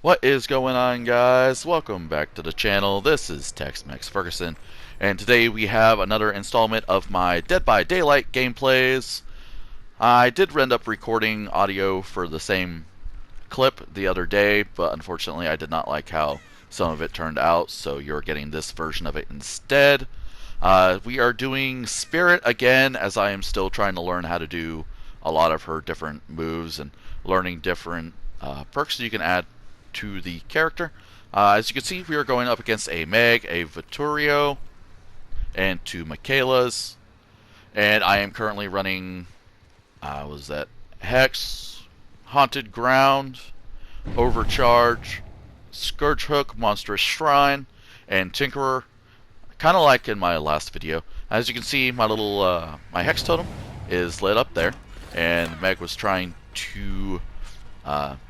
What is going on, guys? Welcome back to the channel. This is TexMexFerguson, and today we have another installment of my Dead by Daylight gameplays. I did end up recording audio for the same clip the other day, but unfortunately I did not like how some of it turned out, so you're getting this version of it instead. We are doing Spirit again, as I am still trying to learn how to do a lot of her different moves and learning different perks that you can add to the character. As you can see, we are going up against a Meg, a Vittorio, and two Mikaelas. And I am currently running, was that Hex, Haunted Ground, Overcharge, Scourge Hook, Monstrous Shrine, and Tinkerer. Kind of like in my last video. As you can see, my little my Hex totem is lit up there, and Meg was trying to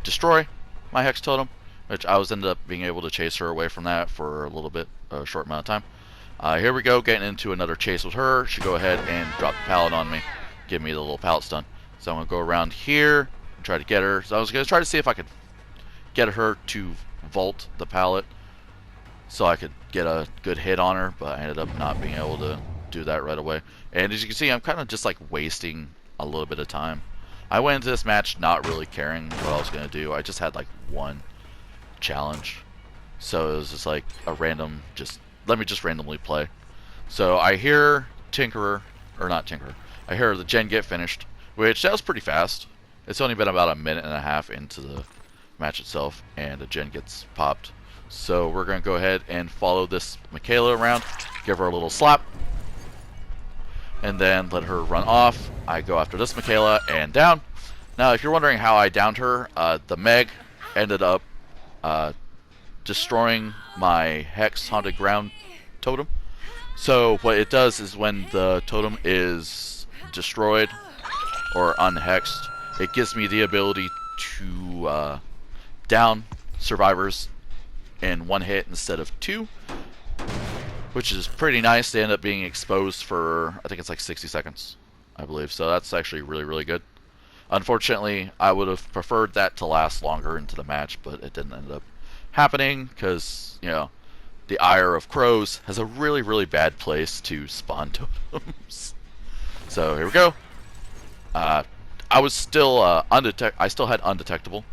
destroy my Hex totem, which I was ended up being able to chase her away from that for a little bit, a short amount of time. Here we go, getting into another chase with her. She go ahead and drop the pallet on me, give me the little pallet stun. So I'm gonna go around here and try to get her. So I was gonna try to see if I could get her to vault the pallet, so I could get a good hit on her, but I ended up not being able to do that right away. And as you can see, I'm kind of just like wasting a little bit of time. I went into this match not really caring what I was going to do. I just had like one challenge. So it was just like a random, let me just randomly play. So I hear Tinkerer, or not Tinkerer, I hear the gen get finished, which that was pretty fast. It's only been about a minute and a half into the match itself, and the gen gets popped. So we're going to go ahead and follow this Mikaela around, give her a little slap, and then let her run off. I go after this Mikaela and down. Now, if you're wondering how I downed her, the Meg ended up destroying my Hex Haunted Ground totem. So what it does is when the totem is destroyed or unhexed, it gives me the ability to down survivors in one hit instead of two, which is pretty nice. They end up being exposed for, I think it's like 60 seconds, I believe. So that's actually really, really good. Unfortunately, I would have preferred that to last longer into the match, but it didn't end up happening because, you know, the Ire of Crows has a really, really bad place to spawn totems. So here we go. I was still I still had undetectable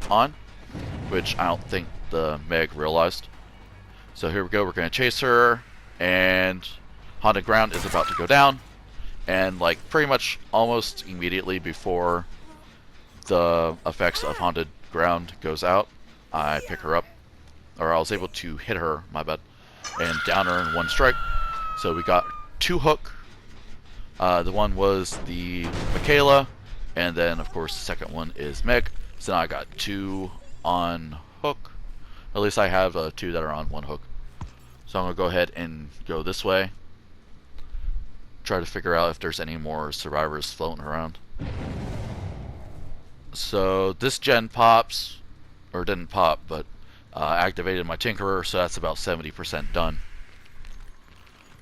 on, which I don't think the Meg realized. So here we go, we're going to chase her, and Haunted Ground is about to go down, and like pretty much almost immediately before the effects of Haunted Ground goes out, I pick her up, or I was able to hit her, my bad, and down her in one strike. So we got two hook. The one was the Mikaela, and then of course the second one is Meg. So now I got two on hook. At least I have two that are on one hook. So I'm going to go ahead and go this way. Try to figure out if there's any more survivors floating around. So this gen pops, or didn't pop, but activated my Tinkerer, so that's about 70% done.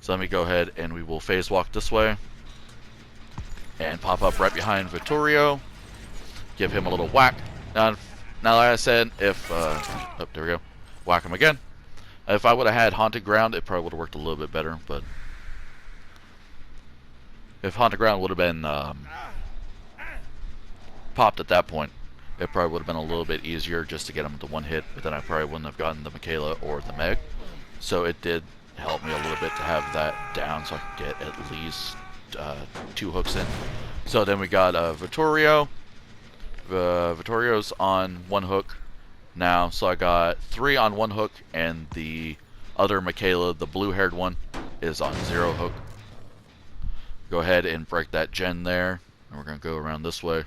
So let me go ahead and we will phase walk this way. And pop up right behind Vittorio. Give him a little whack. Now, like I said, if, oh, there we go, whack him again. If I would have had Haunted Ground, it probably would have worked a little bit better, but if Haunted Ground would have been popped at that point, it probably would have been a little bit easier just to get him to one hit, but then I probably wouldn't have gotten the Mikaela or the Meg. So it did help me a little bit to have that down so I could get at least two hooks in. So then we got Vittorio. Vittorio's on one hook now, so I got three on one hook, and the other Mikaela, the blue-haired one, is on zero hook. Go ahead and break that gen there, and we're going to go around this way.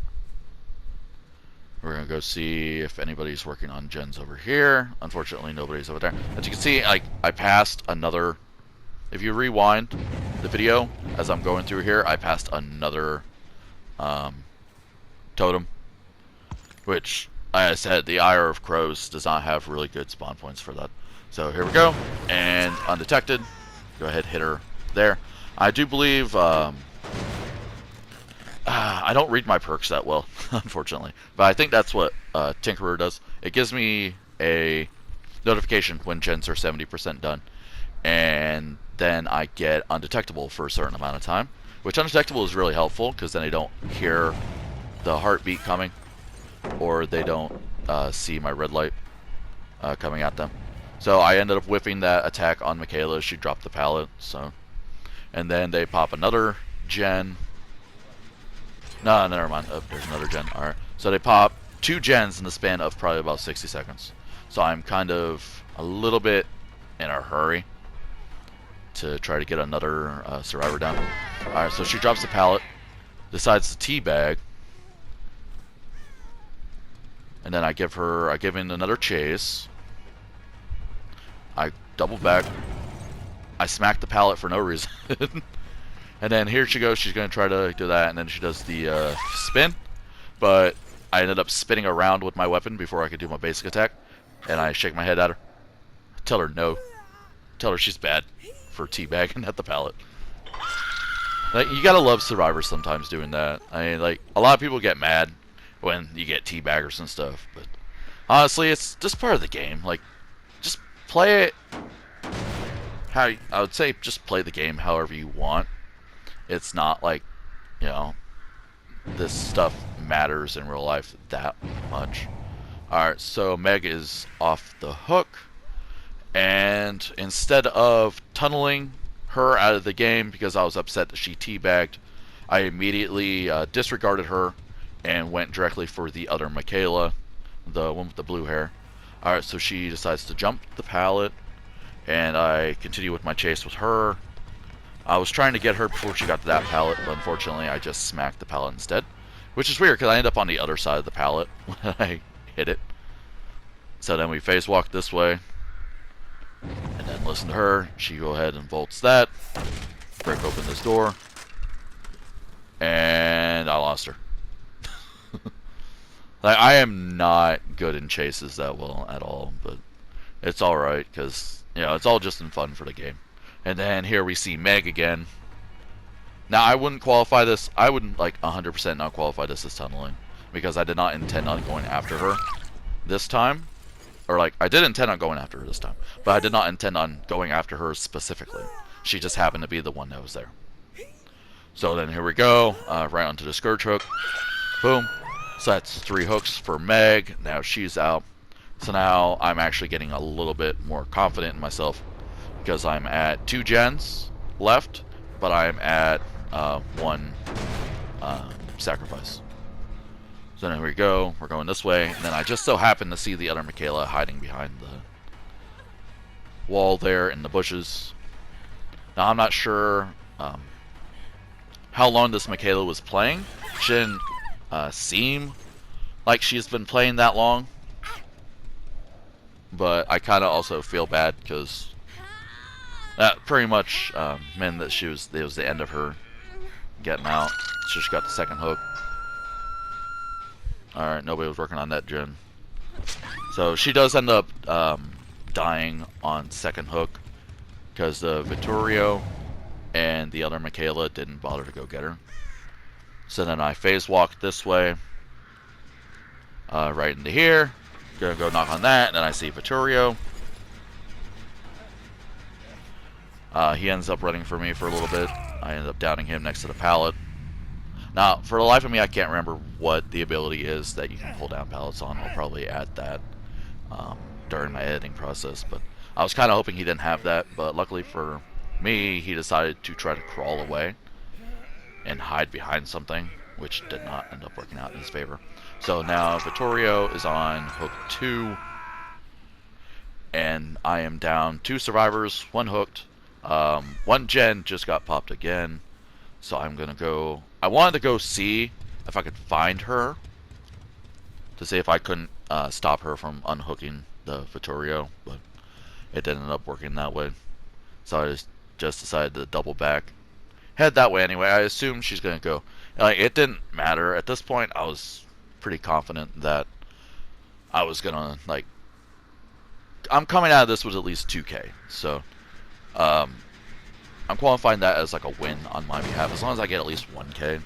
We're going to go see if anybody's working on gens over here. Unfortunately, nobody's over there. As you can see, I passed another... If you rewind the video as I'm going through here, I passed another totem, which, like I said, the Ire of Crows does not have really good spawn points for that. So here we go, and undetected. Go ahead, hit her there. I do believe I don't read my perks that well, unfortunately, but I think that's what Tinkerer does. It gives me a notification when gens are 70% done. And then I get undetectable for a certain amount of time, which undetectable is really helpful because then they don't hear the heartbeat coming, or they don't see my red light coming at them. So I ended up whipping that attack on Mikaela. She dropped the pallet. So, and then they pop another gen. No, never mind. Oh, there's another gen. All right. So they pop 2 gens in the span of probably about 60 seconds. So I'm kind of a little bit in a hurry to try to get another survivor down. Alright, so she drops the pallet, decides to teabag, and then I give in another chase. I double back, I smack the pallet for no reason, and then here she goes, she's going to try to do that, and then she does the spin, but I ended up spinning around with my weapon before I could do my basic attack, and I shake my head at her, tell her no, tell her she's bad for teabagging at the pallet. Like, you gotta love survivors sometimes doing that. I mean, like, a lot of people get mad when you get teabaggers and stuff, but honestly, it's just part of the game. Like, just play it I would say just play the game however you want. It's not like, you know, this stuff matters in real life that much. Alright, so Meg is off the hook. And instead of tunneling her out of the game because I was upset that she teabagged, I immediately disregarded her and went directly for the other Mikaela, the one with the blue hair. Alright, so she decides to jump the pallet, and I continue with my chase with her. I was trying to get her before she got to that pallet, but unfortunately I just smacked the pallet instead. Which is weird because I end up on the other side of the pallet when I hit it. So then we phase walk this way. And then listen to her. She go ahead and bolts that. Break open this door. And I lost her. Like, I am not good in chases that well at all, but it's alright because, you know, it's all just in fun for the game. And then here we see Meg again. Now, I wouldn't qualify this. I wouldn't, like, 100% not qualify this as tunneling because I did not intend on going after her this time. Or, like, I did intend on going after her this time, but I did not intend on going after her specifically. She just happened to be the one that was there. So then here we go, right onto the scourge hook. Boom. So that's 3 hooks for Meg. Now she's out. So now I'm actually getting a little bit more confident in myself because I'm at 2 gens left, but I'm at 1 sacrifice. So then here we go, we're going this way, and then I just so happen to see the other Mikaela hiding behind the wall there in the bushes. Now I'm not sure how long this Mikaela was playing. She didn't seem like she's been playing that long, but I kind of also feel bad because that pretty much meant that it was the end of her getting out. So she got the second hook. Alright, nobody was working on that gen. So she does end up dying on second hook because the Vittorio and the other Mikaela didn't bother to go get her. So then I phase walk this way, right into here. Gonna go knock on that, and then I see Vittorio. He ends up running for me for a little bit. I end up downing him next to the pallet. Now, for the life of me, I can't remember what the ability is that you can pull down pallets on. I'll probably add that during my editing process, but I was kind of hoping he didn't have that, but luckily for me, he decided to try to crawl away and hide behind something, which did not end up working out in his favor. So now Vittorio is on hook 2, and I am down 2 survivors, 1 hooked. 1 gen just got popped again, so I'm gonna go. I wanted to go see if I could find her to see if I couldn't stop her from unhooking the Vittorio, but it didn't end up working that way. So I just decided to double back, head that way anyway. I assumed she's gonna go. Like, it didn't matter at this point. I was pretty confident that I was gonna, like, I'm coming out of this with at least 2K, so I'm qualifying that as like a win on my behalf. As long as I get at least 1K,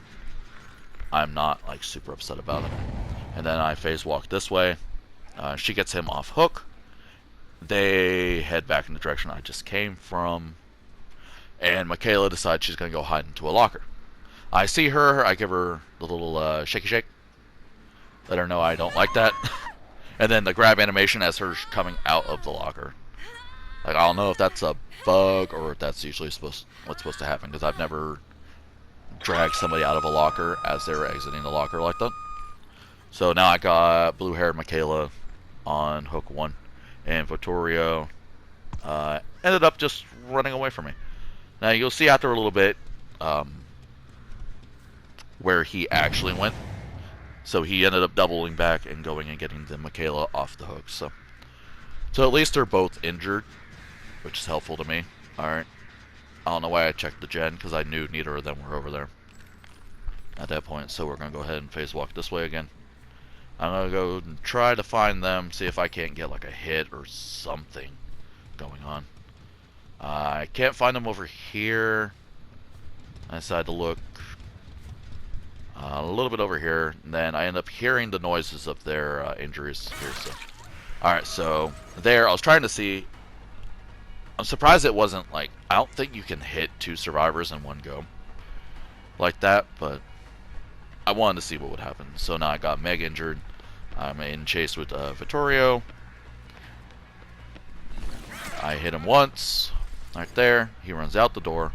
I'm not like super upset about it. And then I phase walk this way, She gets him off hook. They head back in the direction I just came from. And Mikaela decides she's going to go hide into a locker. I see her. I give her the little shaky shake. Let her know I don't like that. And then the grab animation as her coming out of the locker. Like, I don't know if that's a bug or if that's usually what's supposed to happen, because I've never dragged somebody out of a locker as they were exiting the locker like that. So now I got blue-haired Mikaela on hook 1, and Vittorio ended up just running away from me. Now you'll see after a little bit where he actually went. So he ended up doubling back and going and getting the Mikaela off the hook. So at least they're both injured, which is helpful to me. Alright. I don't know why I checked the gen, because I knew neither of them were over there at that point. So we're going to go ahead and phase walk this way again. I'm going to go and try to find them, see if I can't get like a hit or something going on. I can't find them over here. I decided to look a little bit over here, and then I end up hearing the noises of their injuries here. So, alright, so there, I was trying to see. I'm surprised it wasn't like, I don't think you can hit 2 survivors in one go like that, but I wanted to see what would happen. So now I got Meg injured. I'm in chase with Vittorio. I hit him once, right there. He runs out the door.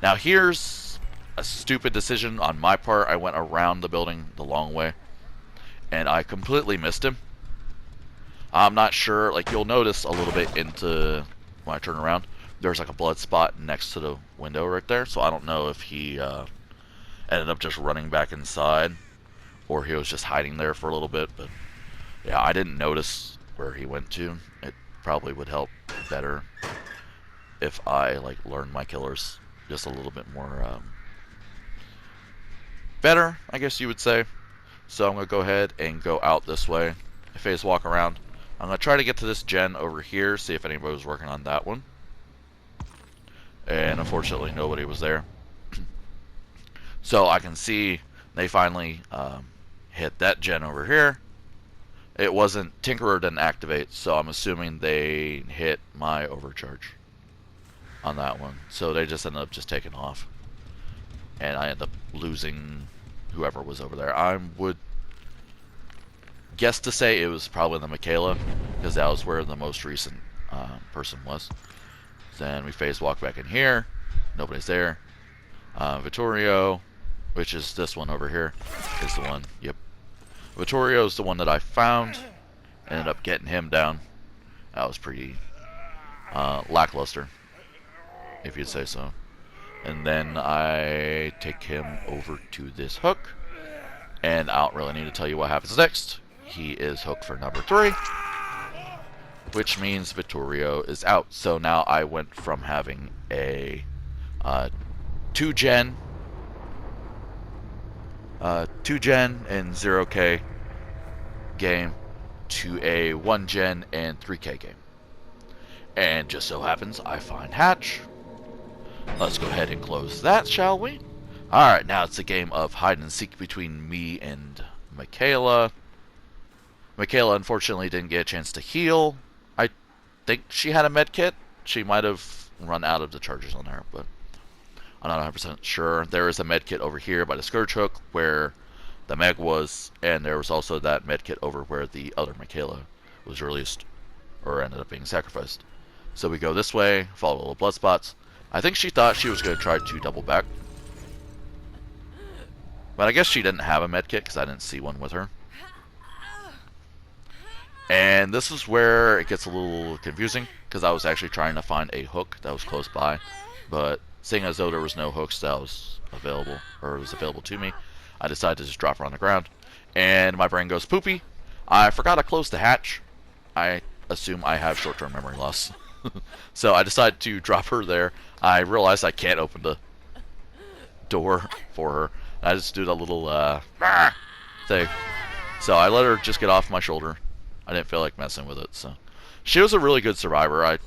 Now here's a stupid decision on my part. I went around the building the long way, and I completely missed him. I'm not sure, like you'll notice a little bit into when I turn around, there's like a blood spot next to the window right there. So I don't know if he ended up just running back inside, or he was just hiding there for a little bit. But yeah, I didn't notice where he went to. It probably would help better if I like learned my killers just a little bit more better, I guess you would say. So I'm gonna go ahead and go out this way. I phase walk around. I'm gonna try to get to this gen over here, see if anybody was working on that one. And unfortunately nobody was there. So I can see they finally hit that gen over here. It wasn't, Tinkerer didn't activate, so I'm assuming they hit my overcharge on that one. So they just ended up just taking off. And I ended up losing whoever was over there. I would guess to say it was probably the Mikaela, because that was where the most recent person was. Then we phase walk back in here. Nobody's there. Vittorio, which is this one over here, is the one. Yep. Vittorio is the one that I found. Ended up getting him down. That was pretty lackluster, if you'd say so. And then I take him over to this hook. And I don't really need to tell you what happens next. He is hook for number 3. Which means Vittorio is out. So now I went from having a 2-gen and 0k game to a 1-gen and 3k game. And just so happens I find Hatch. Let's go ahead and close that, shall we? Alright, now it's a game of hide and seek between me and Mikaela. Mikaela unfortunately didn't get a chance to heal. I think she had a med kit. She might have run out of the charges on her, but I'm not 100% sure. There is a med kit over here by the Scourge Hook where the Meg was, and there was also that med kit over where the other Mikaela was released, or ended up being sacrificed. So we go this way, follow the little blood spots. I think she thought she was going to try to double back, but I guess she didn't have a med kit because I didn't see one with her. And this is where it gets a little confusing, because I was actually trying to find a hook that was close by, but seeing as though there was no hooks that was available, or was available to me, I decided to just drop her on the ground. And my brain goes poopy. I forgot to close the hatch. I assume I have short-term memory loss. So I decided to drop her there. I realized I can't open the door for her. I just do that little thing. So I let her just get off my shoulder. I didn't feel like messing with it. So she was a really good survivor.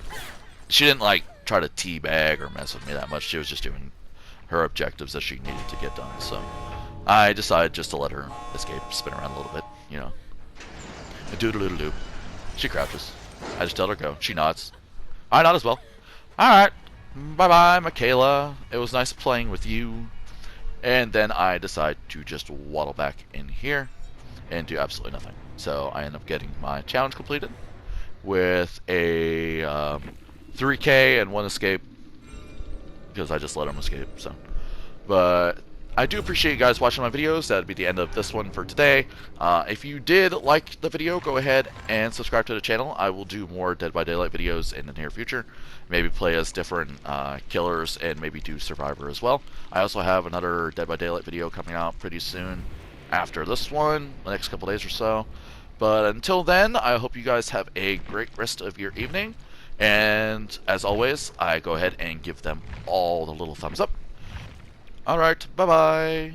She didn't like try to teabag or mess with me that much. She was just doing her objectives that she needed to get done. So I decided just to let her escape, spin around a little bit, you know. Doodle-doodle-doo. She crouches. I just tell her go. She nods. I nod as well. Alright. Bye-bye, Mikaela. It was nice playing with you. And then I decide to just waddle back in here and do absolutely nothing. So I end up getting my challenge completed with a 3K and 1 escape because I just let him escape. So, but I do appreciate you guys watching my videos. That would be the end of this one for today. If you did like the video, go ahead and subscribe to the channel. I will do more Dead by Daylight videos in the near future. Maybe play as different killers and maybe do Survivor as well. I also have another Dead by Daylight video coming out pretty soon after this one, the next couple days or so. But until then, I hope you guys have a great rest of your evening. And as always, I go ahead and give them all the little thumbs up. Alright, bye-bye.